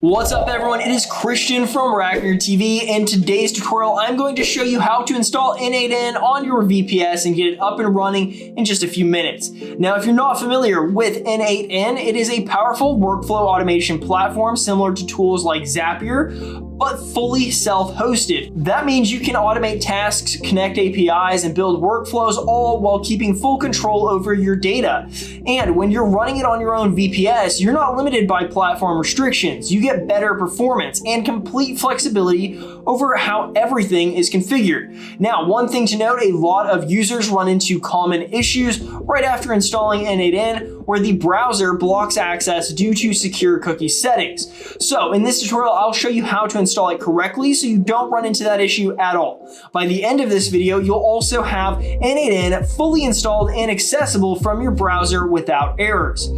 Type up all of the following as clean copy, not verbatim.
What's up everyone, it is Christian from RackNerd TV. In today's tutorial, I'm going to show you how to install n8n on your VPS and get it up and running in just a few minutes. Now, if you're not familiar with n8n, it is a powerful workflow automation platform similar to tools like Zapier, but fully self-hosted. That means you can automate tasks, connect APIs, and build workflows all while keeping full control over your data. And when you're running it on your own VPS, you're not limited by platform restrictions. You get better performance and complete flexibility over how everything is configured. Now, one thing to note, a lot of users run into common issues right after installing n8n where the browser blocks access due to secure cookie settings. So in this tutorial, I'll show you how to install it correctly so you don't run into that issue at all. By the end of this video, you'll also have n8n fully installed and accessible from your browser without errors.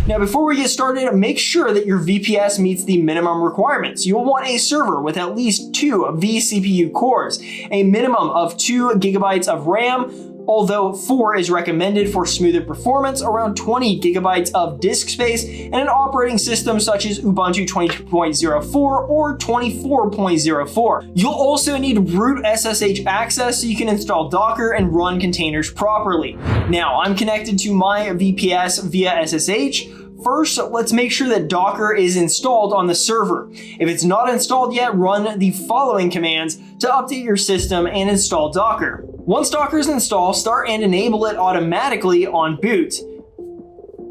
Now, before we get started, make sure that your VPS meets the minimum requirements. You'll want a server with at least 2 vCPU cores, a minimum of 2 GB of RAM, although 4 is recommended for smoother performance, around 20 GB of disk space, and an operating system such as Ubuntu 22.04 or 24.04. You'll also need root SSH access so you can install Docker and run containers properly. Now, I'm connected to my VPS via SSH. First, let's make sure that Docker is installed on the server. If it's not installed yet, run the following commands to update your system and install Docker. Once Docker is installed, start and enable it automatically on boot.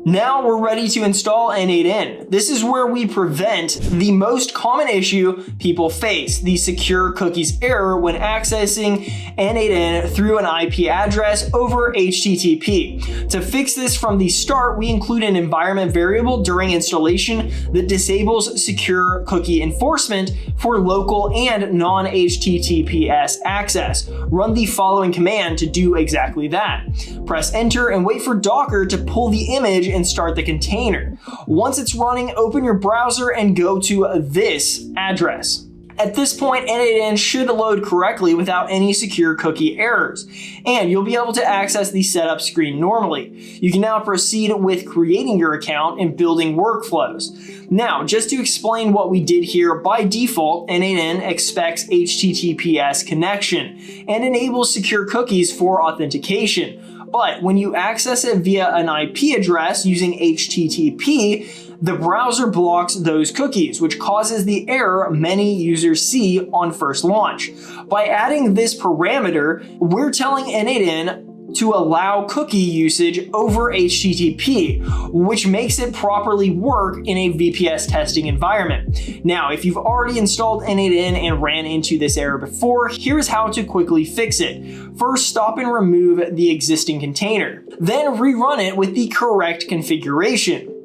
Now we're ready to install n8n. This is where we prevent the most common issue people face, the secure cookies error when accessing n8n through an IP address over HTTP. To fix this from the start, we include an environment variable during installation that disables secure cookie enforcement for local and non-HTTPS access. Run the following command to do exactly that. Press enter and wait for Docker to pull the image and start the container. Once it's running, open your browser and go to this address. At this point, n8n should load correctly without any secure cookie errors, and you'll be able to access the setup screen normally. You can now proceed with creating your account and building workflows. Now, just to explain what we did here, by default, n8n expects HTTPS connection and enables secure cookies for authentication. But when you access it via an IP address using HTTP, the browser blocks those cookies, which causes the error many users see on first launch. By adding this parameter, we're telling n8n to allow cookie usage over HTTP, which makes it properly work in a VPS testing environment. Now, if you've already installed n8n and ran into this error before, here's how to quickly fix it. First, stop and remove the existing container. Then rerun it with the correct configuration.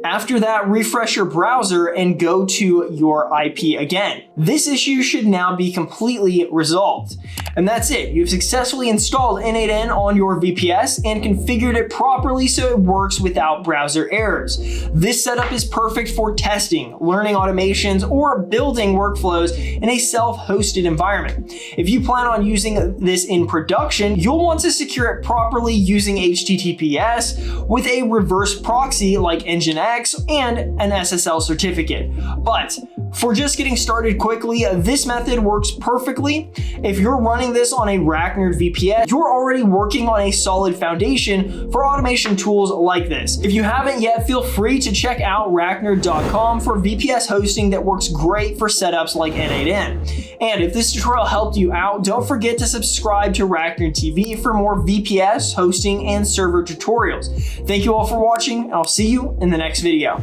After that, refresh your browser and go to your IP again. This issue should now be completely resolved. And that's it. You've successfully installed n8n on your VPS and configured it properly so it works without browser errors. This setup is perfect for testing, learning automations, or building workflows in a self-hosted environment. If you plan on using this in production, you'll want to secure it properly using HTTPS with a reverse proxy like Nginx and an SSL certificate. But for just getting started quickly, this method works perfectly. If you're running this on a RackNerd VPS, you're already working on a solid foundation for automation tools like this. If you haven't yet, feel free to check out RackNerd.com for VPS hosting that works great for setups like n8n. And if this tutorial helped you out, don't forget to subscribe to RackNerd TV for more VPS hosting and server tutorials. Thank you all for watching, and I'll see you in the next video.